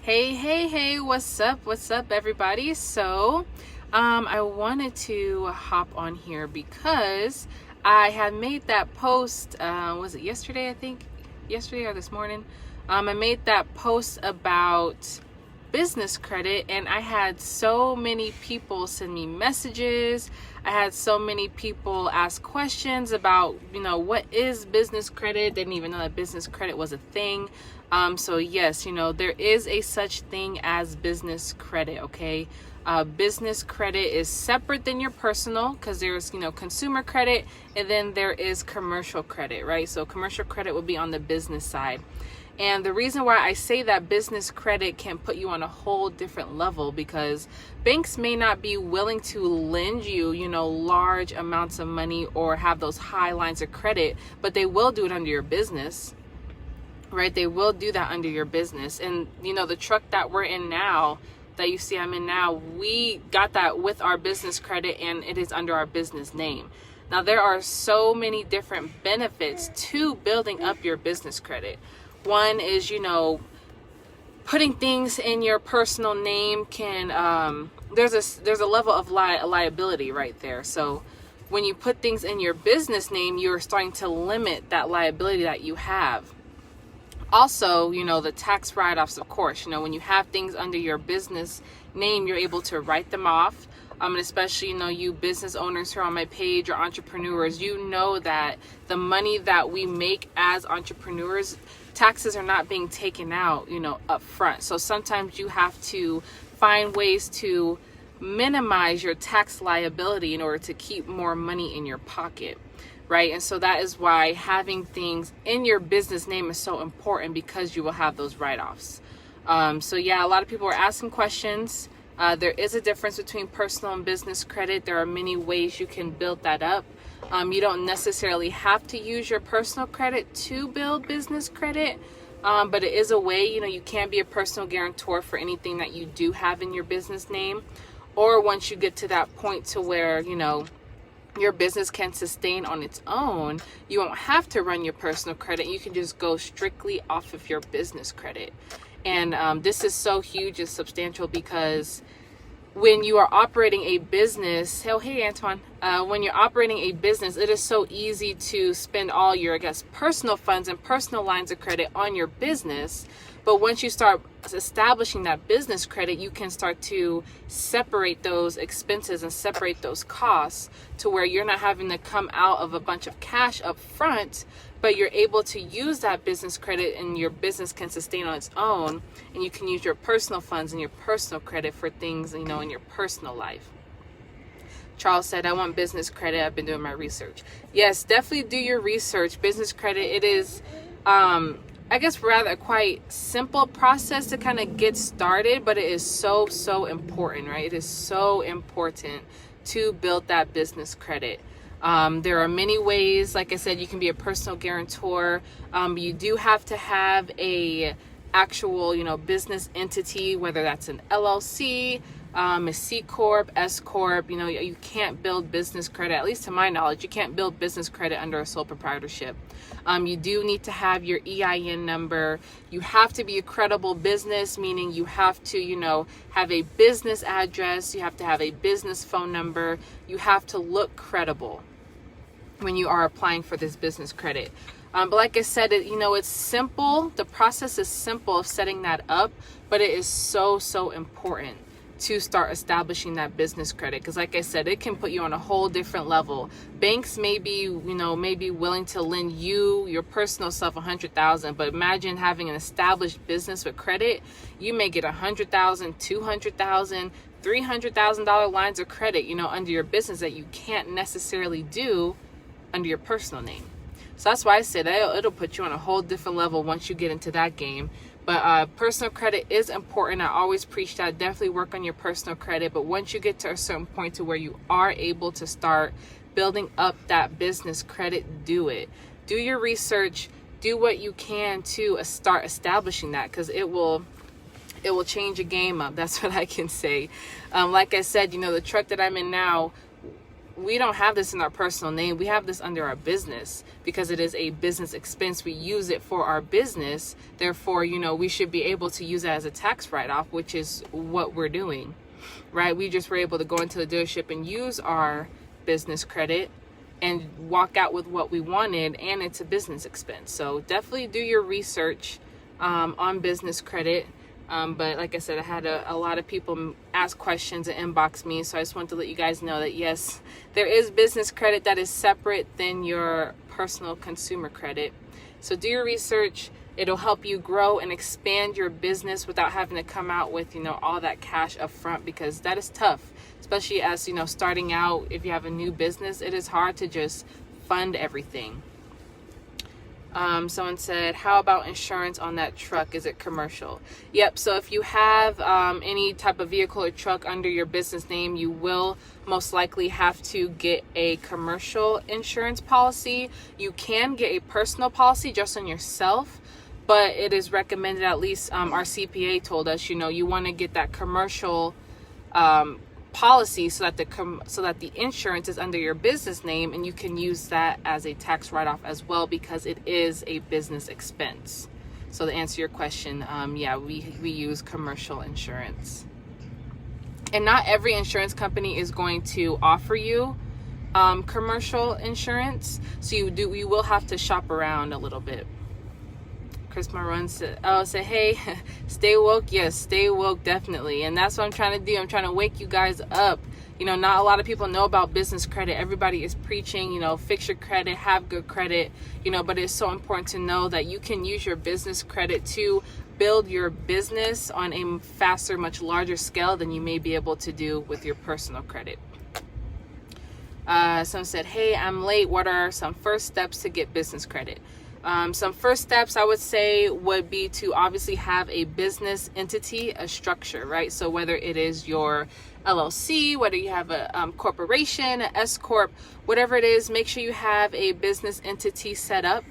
Hey, what's up, everybody? I wanted to hop on here because I had made that post, was it yesterday, I think? Yesterday or this morning? I made that post about business credit, and I had so many people send me messages. I had so many people ask questions about, what is business credit? They didn't even know that business credit was a thing. So yes, there is a such thing as business credit, okay? Business credit is separate than your personal, because there's, consumer credit, and then there is commercial credit, right? So commercial credit would be on the business side. And the reason why I say that business credit can put you on a whole different level, because banks may not be willing to lend you, large amounts of money or have those high lines of credit, but they will do it under your business, right? They will do that under your business. And, the truck that we're in now, that you see I'm in now, we got that with our business credit, and it is under our business name. Now, there are so many different benefits to building up your business credit. One is, putting things in your personal name can, there's a level of liability right there. So when you put things in your business name, you're starting to limit that liability that you have. Also, the tax write-offs, of course, when you have things under your business name, you're able to write them off. And especially, you business owners who are on my page or entrepreneurs, that the money that we make as entrepreneurs, taxes are not being taken out, up front. So sometimes you have to find ways to minimize your tax liability in order to keep more money in your pocket, right? And so that is why having things in your business name is so important, because you will have those write-offs. So yeah, a lot of people are asking questions. There is a difference between personal and business credit. There are many ways you can build that up. You don't necessarily have to use your personal credit to build business credit, but it is a way. You can be a personal guarantor for anything that you do have in your business name. Or once you get to that point to where, your business can sustain on its own, you won't have to run your personal credit. You can just go strictly off of your business credit. And this is so huge and substantial, because when you are operating a business, hey Antoine, when you're operating a business, it is so easy to spend all your, personal funds and personal lines of credit on your business. But once you start establishing that business credit, you can start to separate those expenses and separate those costs to where you're not having to come out of a bunch of cash up front, but you're able to use that business credit, and your business can sustain on its own, and you can use your personal funds and your personal credit for things, in your personal life. Charles said, I want business credit. I've been doing my research. Yes, definitely do your research. Business credit, it is, rather a quite simple process to kind of get started, but it is so important, right? It is so important to build that business credit. There are many ways. Like I said, you can be a personal guarantor. You do have to have a actual, business entity, whether that's an LLC, a C Corp, S Corp. You can't build business credit, at least to my knowledge, you can't build business credit under a sole proprietorship. You do need to have your EIN number. You have to be a credible business, meaning you have to, have a business address. You have to have a business phone number. You have to look credible when you are applying for this business credit. But like I said, it's simple. The process is simple of setting that up, but it is so important to start establishing that business credit, because like I said, it can put you on a whole different level. Banks may be willing to lend you, your personal self, $100,000, but imagine having an established business with credit. You may get $100,000, $200,000, $300,000 lines of credit, under your business, that you can't necessarily do under your personal name. So that's why I said it'll put you on a whole different level once you get into that game. But personal credit is important. I always preach that. Definitely work on your personal credit. But once you get to a certain point to where you are able to start building up that business credit, do it. Do your research. Do what you can to start establishing that, because it will change your game up. That's what I can say. Like I said, the truck that I'm in now, we don't have this in our personal name. We have this under our business because it is a business expense. We use it for our business. Therefore, we should be able to use it as a tax write-off, which is what we're doing, right? We just were able to go into the dealership and use our business credit and walk out with what we wanted, and it's a business expense. So definitely do your research on business credit. But like I said, I had a lot of people ask questions and inbox me. So I just want to let you guys know that yes, there is business credit that is separate than your personal consumer credit. So do your research. It'll help you grow and expand your business without having to come out with, all that cash up front, because that is tough, especially as, starting out. If you have a new business, it is hard to just fund everything. Someone said, how about insurance on that truck? Is it commercial? Yep. So if you have any type of vehicle or truck under your business name, you will most likely have to get a commercial insurance policy. You can get a personal policy just on yourself, but it is recommended, at least our CPA told us, you want to get that commercial policy so that the insurance is under your business name, and you can use that as a tax write-off as well, because it is a business expense. So to answer your question, we use commercial insurance, and not every insurance company is going to offer you commercial insurance, so you will have to shop around a little bit. Chris Marun said, hey, stay woke. Yes, stay woke, definitely. And that's what I'm trying to do. I'm trying to wake you guys up. Not a lot of people know about business credit. Everybody is preaching, fix your credit, have good credit, but it's so important to know that you can use your business credit to build your business on a faster, much larger scale than you may be able to do with your personal credit. Someone said, hey, I'm late. What are some first steps to get business credit? Some first steps I would say would be to obviously have a business entity, a structure, right? So whether it is your LLC, whether you have a corporation, an S Corp, whatever it is, make sure you have a business entity set up,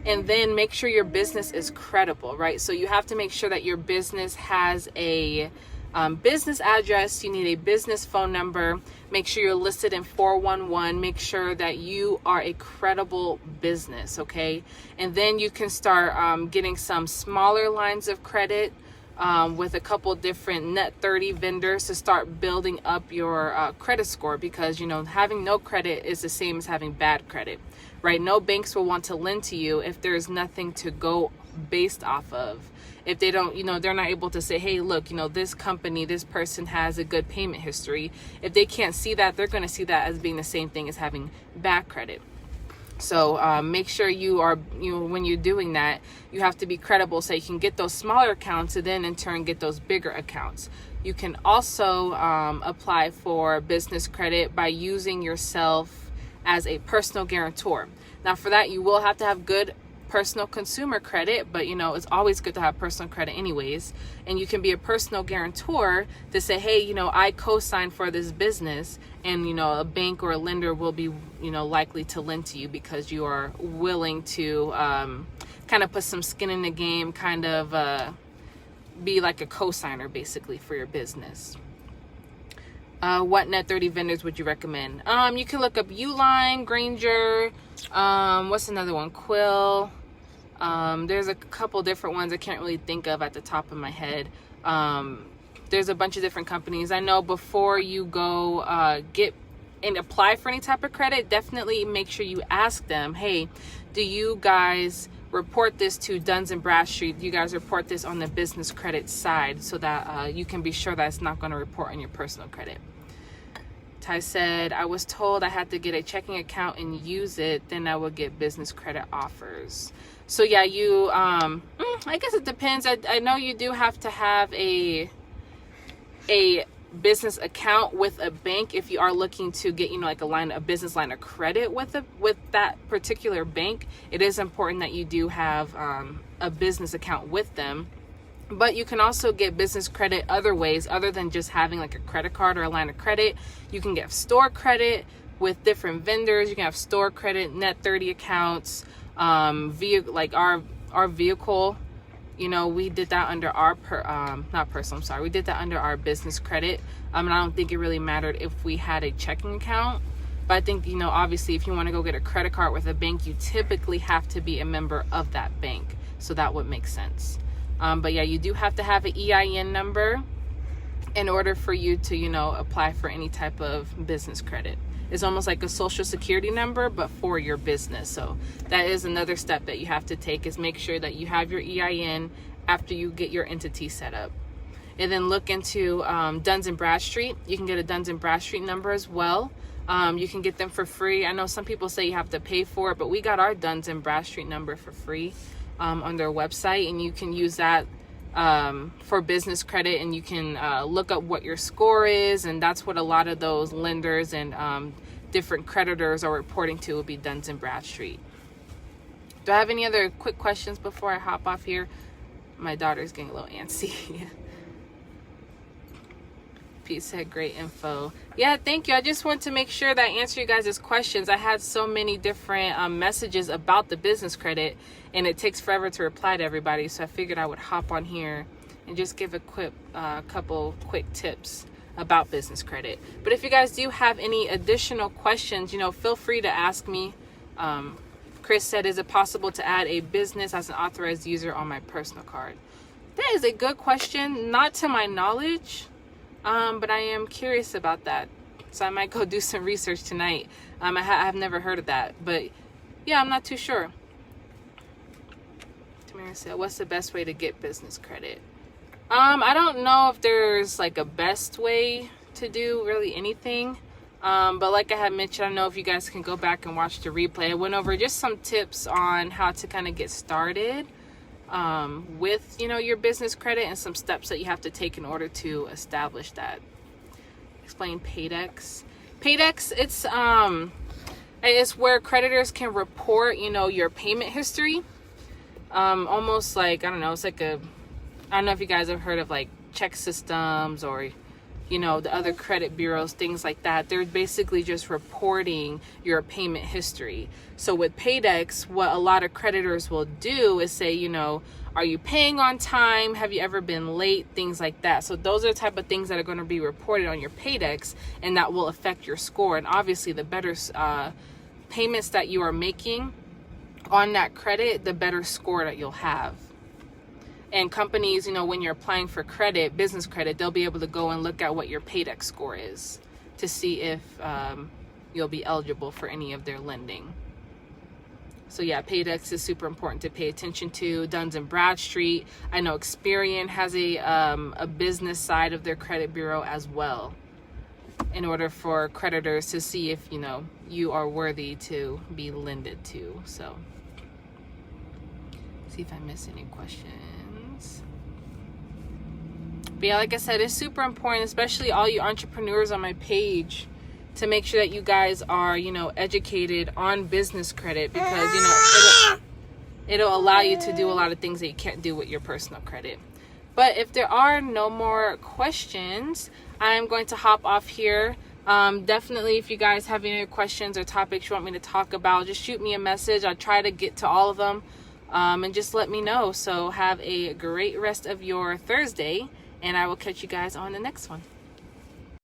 and then make sure your business is credible, right? So you have to make sure that your business has a business address. You need a business phone number. Make sure you're listed in 411. Make sure that you are a credible business, okay? And then you can start getting some smaller lines of credit with a couple different net 30 vendors to start building up your credit score, because having no credit is the same as having bad credit, right? No banks will want to lend to you if there's nothing to go based off of. If they don't, they're not able to say, hey, look, this company, this person has a good payment history. If they can't see that, they're going to see that as being the same thing as having bad credit. So make sure you are, when you're doing that, you have to be credible so you can get those smaller accounts and then in turn get those bigger accounts. You can also apply for business credit by using yourself as a personal guarantor. Now for that, you will have to have good personal consumer credit, but it's always good to have personal credit anyways. And you can be a personal guarantor to say, hey, I co-sign for this business, and a bank or a lender will be likely to lend to you because you are willing to kind of put some skin in the game, kind of be like a co-signer basically for your business. What net 30 vendors would you recommend? You can look up Uline, Granger, what's another one? Quill. There's a couple different ones I can't really think of at the top of my head. There's a bunch of different companies. I know before you go get and apply for any type of credit, definitely make sure you ask them, hey, do you guys report this to Duns & Bradstreet? Do you guys report this on the business credit side, so that you can be sure that it's not going to report on your personal credit? Ty said, I was told I had to get a checking account and use it, then I would get business credit offers. So yeah, you I guess it depends. I know you do have to have a business account with a bank if you are looking to get like a business line of credit with that particular bank. It is important that you do have a business account with them. But you can also get business credit other ways, other than just having like a credit card or a line of credit. You can get store credit with different vendors. You can have store credit, net 30 accounts, like our vehicle. We did that under our we did that under our business credit. And I don't think it really mattered if we had a checking account. But I think, obviously if you want to go get a credit card with a bank, you typically have to be a member of that bank. So that would make sense. But yeah, you do have to have an EIN number in order for you to, apply for any type of business credit. It's almost like a social security number, but for your business. So that is another step that you have to take, is make sure that you have your EIN after you get your entity set up. And then look into Duns & Bradstreet. You can get a Duns & Bradstreet number as well. You can get them for free. I know some people say you have to pay for it, but we got our Duns & Bradstreet number for free on their website, and you can use that for business credit, and you can look up what your score is, and that's what a lot of those lenders and different creditors are reporting to, will be Duns & Bradstreet. Do I have any other quick questions before I hop off here? My daughter's getting a little antsy. Pete said great info. Yeah, thank you. I just want to make sure that I answer you guys' questions. I had so many different messages about the business credit, and it takes forever to reply to everybody, so I figured I would hop on here and just give a quick couple quick tips about business credit. But if you guys do have any additional questions, feel free to ask me. Chris said, is it possible to add a business as an authorized user on my personal card? That is a good question. Not to my knowledge. But I am curious about that, so I might go do some research tonight. I have never heard of that, but yeah, I'm not too sure. Tamara said, what's the best way to get business credit? I don't know if there's like a best way to do really anything, but like I had mentioned, I don't know if you guys can go back and watch the replay. I went over just some tips on how to kind of get started with your business credit, and some steps that you have to take in order to establish that. Explain Paydex. Paydex, it's where creditors can report your payment history, almost like, I don't know, it's like I don't know if you guys have heard of like check systems or the other credit bureaus, things like that. They're basically just reporting your payment history. So with Paydex, what a lot of creditors will do is say, are you paying on time? Have you ever been late? Things like that. So those are the type of things that are going to be reported on your Paydex, and that will affect your score. And obviously, the better payments that you are making on that credit, the better score that you'll have. And companies, when you're applying for credit, business credit, they'll be able to go and look at what your Paydex score is to see if you'll be eligible for any of their lending. So yeah, Paydex is super important to pay attention to. Duns & Bradstreet. I know Experian has a business side of their credit bureau as well, in order for creditors to see if, you are worthy to be lended to. So see if I miss any questions. But yeah, like I said, it's super important, especially all you entrepreneurs on my page, to make sure that you guys are, educated on business credit, because, it'll allow you to do a lot of things that you can't do with your personal credit. But if there are no more questions, I'm going to hop off here. Definitely, if you guys have any questions or topics you want me to talk about, just shoot me a message. I'll try to get to all of them, and just let me know. So have a great rest of your Thursday, and I will catch you guys on the next one.